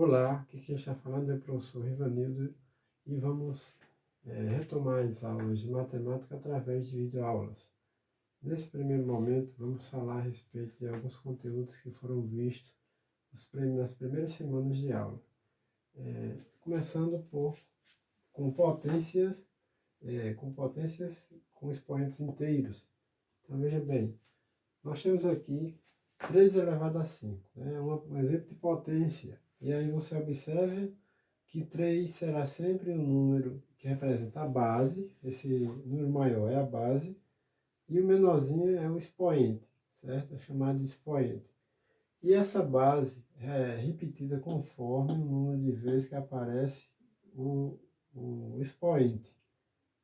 Olá, aqui quem está falando é o professor Rivanildo e vamos retomar as aulas de matemática através de videoaulas. Nesse primeiro momento, vamos falar a respeito de alguns conteúdos que foram vistos nas primeiras semanas de aula. Começando com potências, com expoentes inteiros. Então veja bem, nós temos aqui 3 elevado a 5, né? Um exemplo de potência. E aí você observa que 3 será sempre um número que representa a base, esse número maior é a base, e o menorzinho é o expoente, certo? É chamado de expoente. E essa base é repetida conforme o número de vezes que aparece o expoente.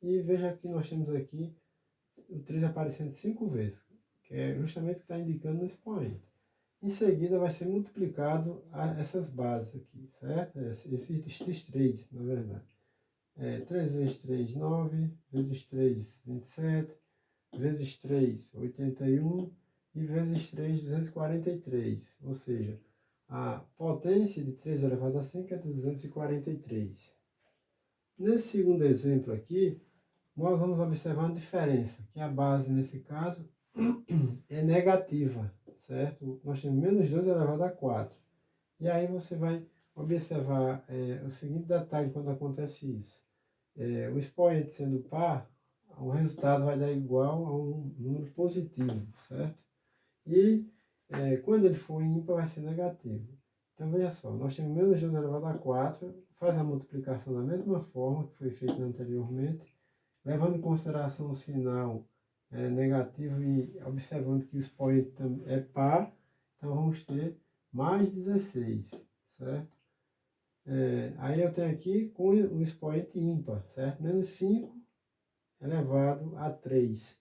E veja que nós temos aqui o 3 aparecendo 5 vezes, que é justamente o que está indicando o expoente. Em seguida vai ser multiplicado essas bases aqui, certo? Esses 3, na verdade. 3 vezes 3, 9, vezes 3, 27, vezes 3, 81 e vezes 3, 243. Ou seja, a potência de 3 elevado a 5 é 243. Nesse segundo exemplo aqui, nós vamos observar uma diferença, que a base, nesse caso, é negativa, certo? Nós temos menos 2 elevado a 4. E aí você vai observar o seguinte detalhe quando acontece isso. O expoente sendo par, o resultado vai dar igual a um número positivo, certo? E quando ele for ímpar, vai ser negativo. Então veja só, nós temos menos 2 elevado a 4, faz a multiplicação da mesma forma que foi feita anteriormente, levando em consideração o sinal negativo e observando que o expoente é par, então vamos ter mais 16, certo? Aí eu tenho aqui com o expoente ímpar, certo? Menos 5 elevado a 3.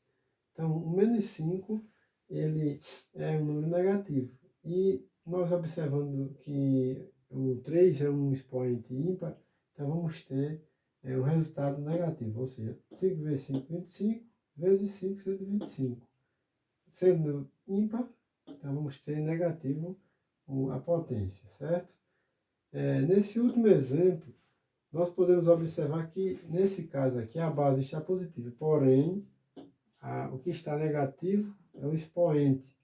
Então, o menos 5, ele é um número negativo. E nós observando que o 3 é um expoente ímpar, então vamos ter o resultado negativo, ou seja, 5 vezes 5, 25, vezes 5, 125. Sendo ímpar, então vamos ter negativo a potência, certo? Nesse último exemplo, nós podemos observar que, nesse caso aqui, a base está positiva, porém, o que está negativo é o expoente.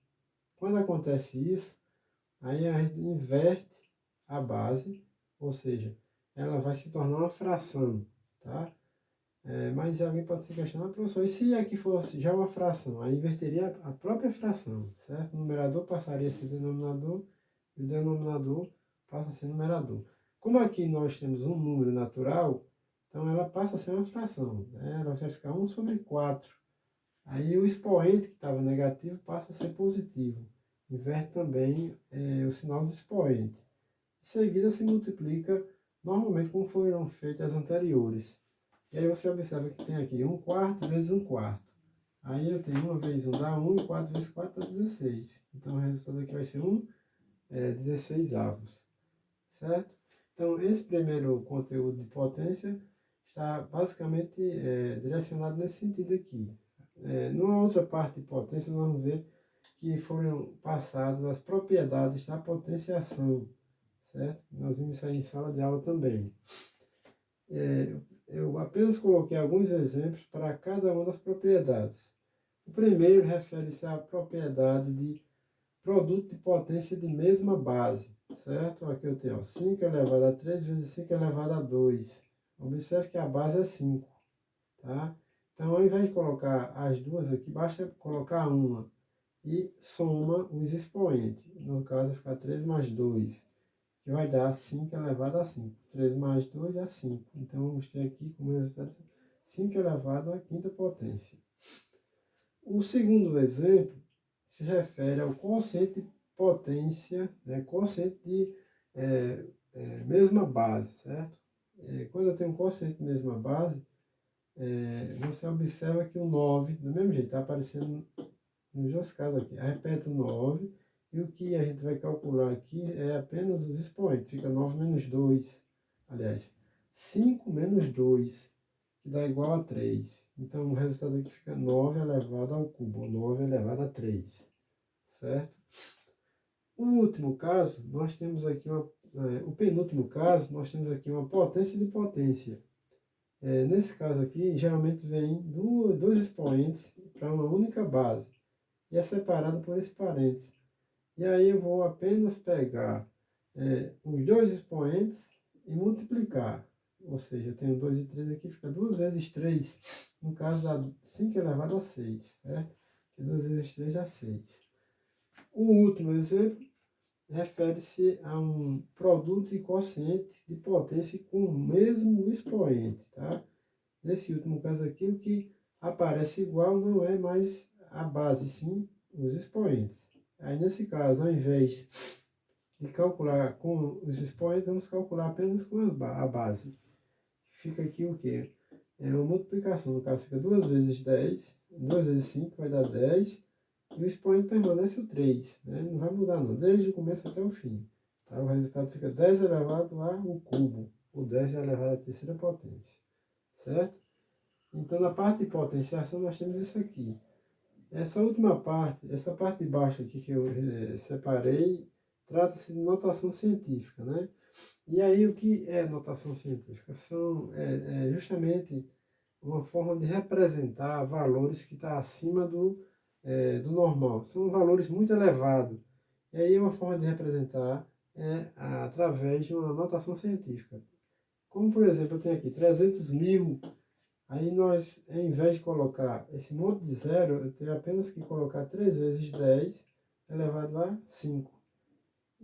Quando acontece isso, aí a gente inverte a base, ou seja, ela vai se tornar uma fração, tá? Mas alguém pode se questionar, professor, e se aqui fosse já uma fração? Aí inverteria a própria fração, certo? O numerador passaria a ser denominador e o denominador passa a ser numerador. Como aqui nós temos um número natural, então ela passa a ser uma fração, né? Ela vai ficar 1 sobre 4. Aí o expoente que estava negativo passa a ser positivo. Inverte também o sinal do expoente. Em seguida se multiplica normalmente como foram feitas as anteriores. E aí você observa que tem aqui 1 quarto vezes 1 quarto. Aí eu tenho 1 vezes 1 dá 1 e 4 vezes 4 dá 16. Então o resultado aqui vai ser 16 avos. Certo? Então esse primeiro conteúdo de potência está basicamente direcionado nesse sentido aqui. Numa outra parte de potência, nós vamos ver que foram passadas as propriedades da potenciação, certo? Nós vimos isso aí em sala de aula também. Eu apenas coloquei alguns exemplos para cada uma das propriedades. O primeiro refere-se à propriedade de produto de potência de mesma base, certo? Aqui eu tenho 5 elevado a 3 vezes 5 elevado a 2. Observe que a base é 5, tá? Então, ao invés de colocar as duas aqui, basta colocar uma e soma os expoentes. No caso, vai ficar 3 mais 2, que vai dar 5 elevado a 5. 3 mais 2 dá 5. Então, vamos ter aqui como resultado 5 elevado à quinta potência. O segundo exemplo se refere ao quociente de potência, né, quociente de mesma base, certo? Quando eu tenho um quociente de mesma base, você observa que o 9, do mesmo jeito, está aparecendo nos dois casos aqui. Repete o 9, e o que a gente vai calcular aqui é apenas os expoentes. Fica 9 menos 2, aliás, 5 menos 2, que dá igual a 3. Então o resultado aqui fica 9 elevado ao cubo, ou 9 elevado a 3, certo? O último caso, nós temos aqui o penúltimo caso, nós temos aqui uma potência de potência. Nesse caso aqui, geralmente vem dois expoentes para uma única base. E é separado por esse parênteses. E aí eu vou apenas pegar os dois expoentes e multiplicar. Ou seja, eu tenho 2 e 3 aqui, fica 2 vezes 3. No caso, dá 5 elevado a 6, certo? Que 2 vezes 3 dá 6. O último exemplo refere-se a um produto e quociente de potência com o mesmo expoente, tá? Nesse último caso aqui, o que aparece igual não é mais a base, sim os expoentes. Aí, nesse caso, ao invés de calcular com os expoentes, vamos calcular apenas com a base. Fica aqui o quê? É uma multiplicação. No caso, fica 2 vezes 10, 2 vezes 5 vai dar 10, e o expoente permanece o 3, né? Não vai mudar não, desde o começo até o fim. Tá? O resultado fica 10 elevado ao cubo, o 10 elevado à terceira potência, certo? Então, na parte de potenciação, nós temos isso aqui. Essa última parte, essa parte de baixo aqui que eu separei, trata-se de notação científica, né? E aí, o que é notação científica? É justamente uma forma de representar valores que estão acima do normal. São valores muito elevados. E aí, uma forma de representar através de uma notação científica. Como, por exemplo, eu tenho aqui 300 mil. Aí nós, ao invés de colocar esse monte de zero, eu tenho apenas que colocar 3 vezes 10 elevado a 5.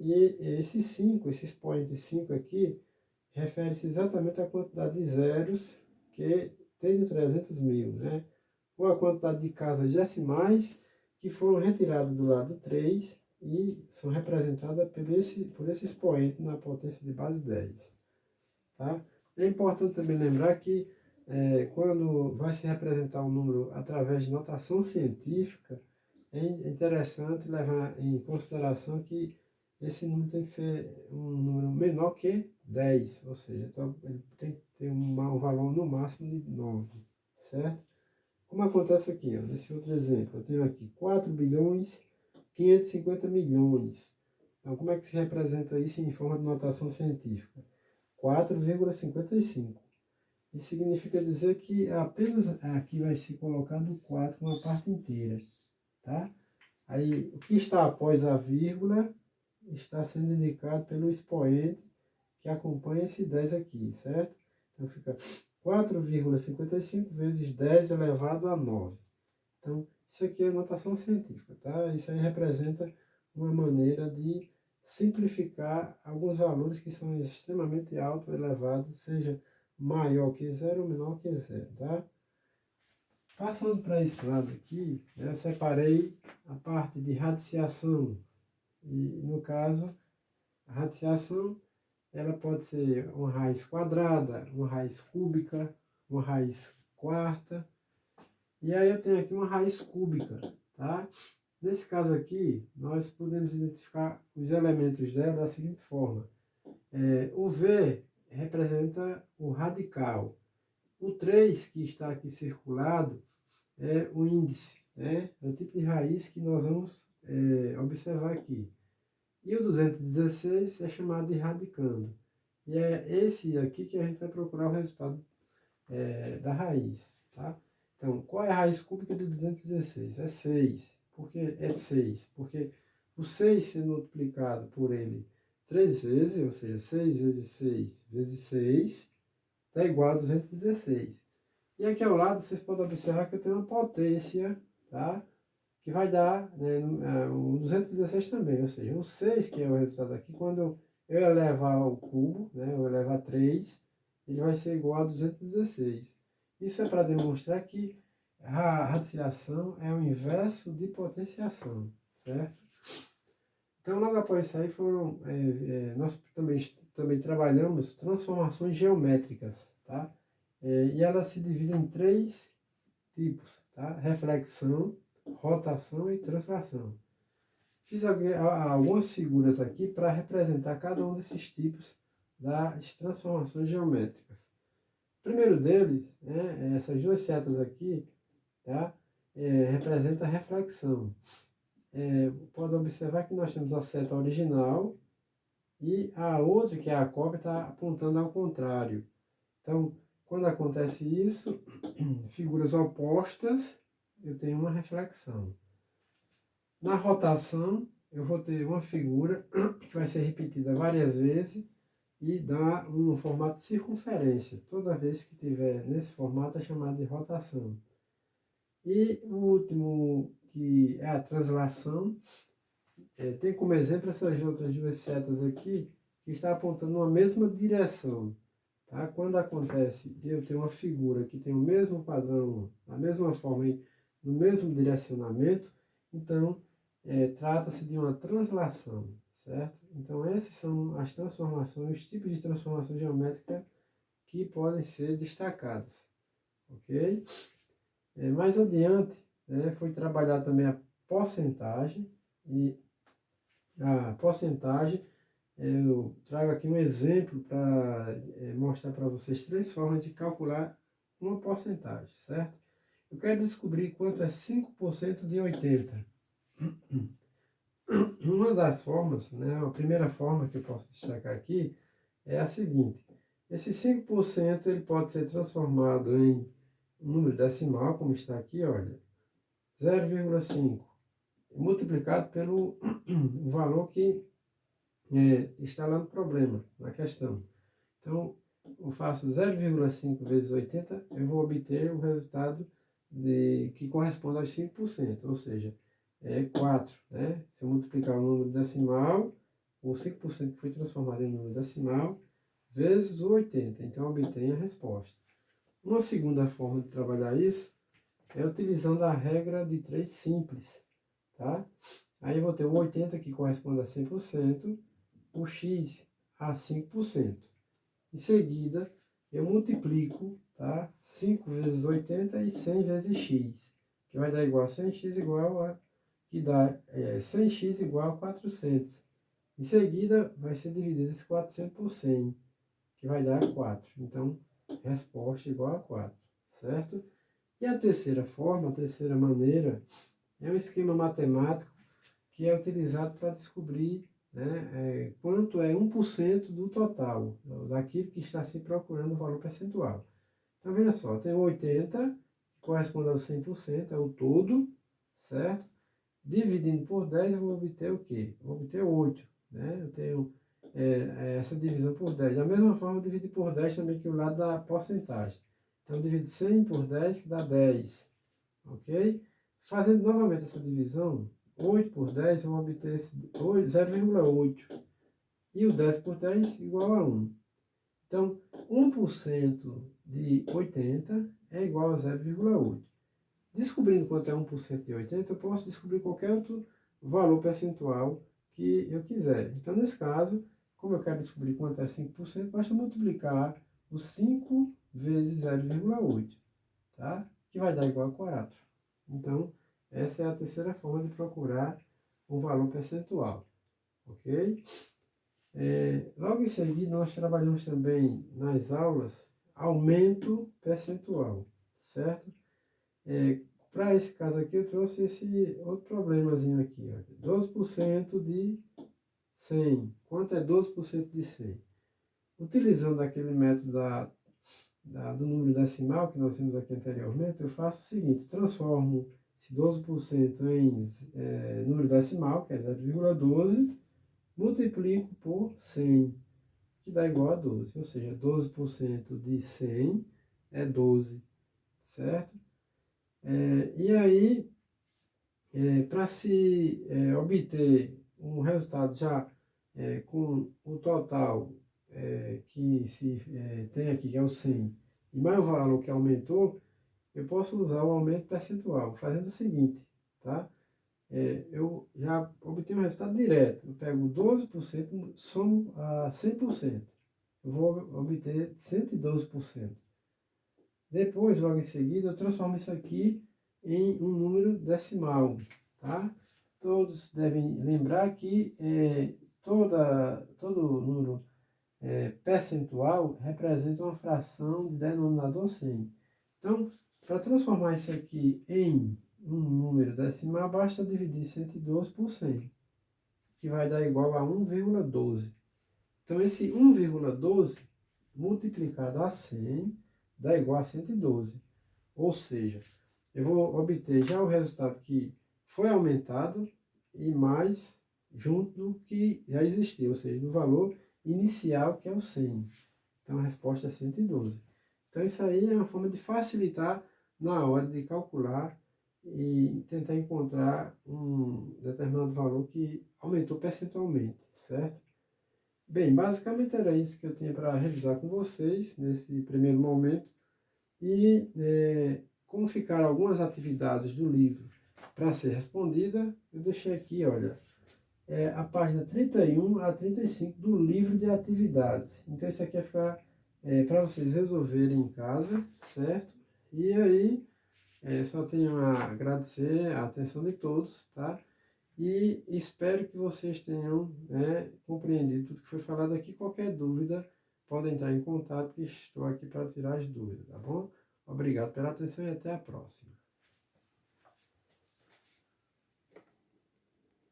E esse 5, esse expoente 5 aqui, refere-se exatamente à quantidade de zeros que tem no 300 mil, né? Ou a quantidade de casas decimais que foram retiradas do lado 3 e são representadas por esse expoente na potência de base 10. Tá? É importante também lembrar que quando vai se representar um número através de notação científica, é interessante levar em consideração que esse número tem que ser um número menor que 10, ou seja, então ele tem que ter um valor no máximo de 9, certo? Como acontece aqui, ó, nesse outro exemplo, eu tenho aqui 4 bilhões 550 milhões. Então, como é que se representa isso em forma de notação científica? 4,55. Isso significa dizer que apenas aqui vai ser colocado o 4 uma parte inteira, tá? Aí, o que está após a vírgula está sendo indicado pelo expoente que acompanha esse 10 aqui, certo? Então, fica 4,55 vezes 10 elevado a 9. Então, isso aqui é notação científica, tá? Isso aí representa uma maneira de simplificar alguns valores que são extremamente altos, elevados, seja maior que zero ou menor que zero, tá? Passando para esse lado aqui, eu separei a parte de radiciação. E, no caso, a radiciação, ela pode ser uma raiz quadrada, uma raiz cúbica, uma raiz quarta. E aí eu tenho aqui uma raiz cúbica, tá? Nesse caso aqui, nós podemos identificar os elementos dela da seguinte forma. O V representa o radical. O 3, que está aqui circulado, é o índice, né? É o tipo de raiz que nós vamos observar aqui. E o 216 é chamado de radicando. E é esse aqui que a gente vai procurar o resultado da raiz, tá? Então, qual é a raiz cúbica de 216? É 6. Por que é 6? Porque o 6 sendo multiplicado por ele 3 vezes, ou seja, 6 vezes 6 vezes 6, está igual a 216. E aqui ao lado vocês podem observar que eu tenho uma potência, tá? Que vai dar, né, o 216 também, ou seja, o 6, que é o resultado aqui, quando eu elevar ao cubo, né, eu elevar 3, ele vai ser igual a 216. Isso é para demonstrar que a radiciação é o inverso de potenciação, certo? Então, logo após isso aí, nós também trabalhamos transformações geométricas, tá? E elas se dividem em 3 tipos, tá? Reflexão, rotação e translação. Fiz algumas figuras aqui para representar cada um desses tipos das transformações geométricas. O primeiro deles, essas duas setas aqui, tá? Representa a reflexão. pode observar que nós temos a seta original e a outra, que é a cópia, está apontando ao contrário. Então, quando acontece isso, figuras opostas, eu tenho uma reflexão. Na rotação, eu vou ter uma figura que vai ser repetida várias vezes e dá um formato de circunferência. Toda vez que tiver nesse formato é chamado de rotação. E o último, que é a translação, tem como exemplo essas outras duas setas aqui, que está apontando uma mesma direção. Tá? Quando acontece de eu ter uma figura que tem o mesmo padrão, a mesma forma, no mesmo direcionamento, então trata-se de uma translação, certo? Então essas são as transformações, os tipos de transformação geométrica que podem ser destacados, ok? Mais adiante, foi trabalhar também a porcentagem, e a porcentagem, eu trago aqui um exemplo para mostrar para vocês 3 formas de calcular uma porcentagem, certo? Eu quero descobrir quanto é 5% de 80. Uma das formas, a primeira forma que eu posso destacar aqui é a seguinte: esse 5% ele pode ser transformado em um número decimal, como está aqui, olha, 0,5, multiplicado pelo o valor que está lá no problema, na questão. Então, eu faço 0,5 vezes 80, eu vou obter o resultado que corresponde aos 5%, ou seja, 4. Né? Se eu multiplicar o número decimal, o 5% que foi transformado em número decimal, vezes o 80. Então, eu obtenho a resposta. Uma segunda forma de trabalhar isso é utilizando a regra de 3 simples. Tá? Aí eu vou ter o 80 que corresponde a 100%, o x a 5%. Em seguida, eu multiplico, tá? 5 vezes 80 e 100 vezes x, que vai dar igual a 100x igual a, que dá 100x igual a 400. Em seguida, vai ser dividido esse 400 por 100, que vai dar 4. Então, resposta igual a 4, certo? E a terceira forma, a terceira maneira, é um esquema matemático que é utilizado para descobrir quanto é 1% do total, daquilo que está se procurando o valor percentual. Então, veja só, eu tenho 80, que corresponde ao 100%, é o todo, certo? Dividindo por 10, eu vou obter o quê? Vou obter 8, né? Eu tenho essa divisão por 10. Da mesma forma, eu dividi por 10 também, que é o lado da porcentagem. Então, eu divido 100 por 10, que dá 10, ok? Fazendo novamente essa divisão, 8 por 10, eu vou obter 0,8. E o 10 por 10 igual a 1. Então, 1% de 80 é igual a 0,8. Descobrindo quanto é 1% de 80, eu posso descobrir qualquer outro valor percentual que eu quiser. Então, nesse caso, como eu quero descobrir quanto é 5%, basta multiplicar o 5 vezes 0,8, tá? Que vai dar igual a 4. Então, essa é a terceira forma de procurar o valor percentual, ok? Logo em seguida, nós trabalhamos também nas aulas aumento percentual, certo? Para esse caso aqui, eu trouxe esse outro problemazinho aqui, ó, 12% de 100. Quanto é 12% de 100? Utilizando aquele método do número decimal que nós vimos aqui anteriormente, eu faço o seguinte: transformo esse 12% em número decimal, que é 0,12, multiplico por 100, que dá igual a 12. Ou seja, 12% de 100 é 12, certo? E aí, para se obter um resultado já com o total que se tem aqui, que é o 100, e mais o valor que aumentou, eu posso usar o aumento percentual, fazendo o seguinte, tá? Eu já obtenho um resultado direto. Eu pego 12%, somo a 100%. Eu vou obter 112%. Depois, logo em seguida, eu transformo isso aqui em um número decimal, tá? Todos devem lembrar que todo número percentual representa uma fração de denominador 100. Então, para transformar isso aqui em um número decimal, basta dividir 112 por 100, que vai dar igual a 1,12. Então, esse 1,12 multiplicado a 100 dá igual a 112. Ou seja, eu vou obter já o resultado que foi aumentado e mais junto do que já existia, ou seja, do valor inicial, que é o 100. Então, a resposta é 112. Então, isso aí é uma forma de facilitar na hora de calcular e tentar encontrar um determinado valor que aumentou percentualmente, certo? Bem, basicamente era isso que eu tinha para revisar com vocês nesse primeiro momento. E como ficaram algumas atividades do livro para ser respondida, eu deixei aqui, olha, a página 31 a 35 do livro de atividades. Então isso aqui vai ficar para vocês resolverem em casa, certo? E aí, só tenho a agradecer a atenção de todos, tá? E espero que vocês tenham compreendido tudo que foi falado aqui. Qualquer dúvida, podem entrar em contato, que estou aqui para tirar as dúvidas, tá bom? Obrigado pela atenção e até a próxima.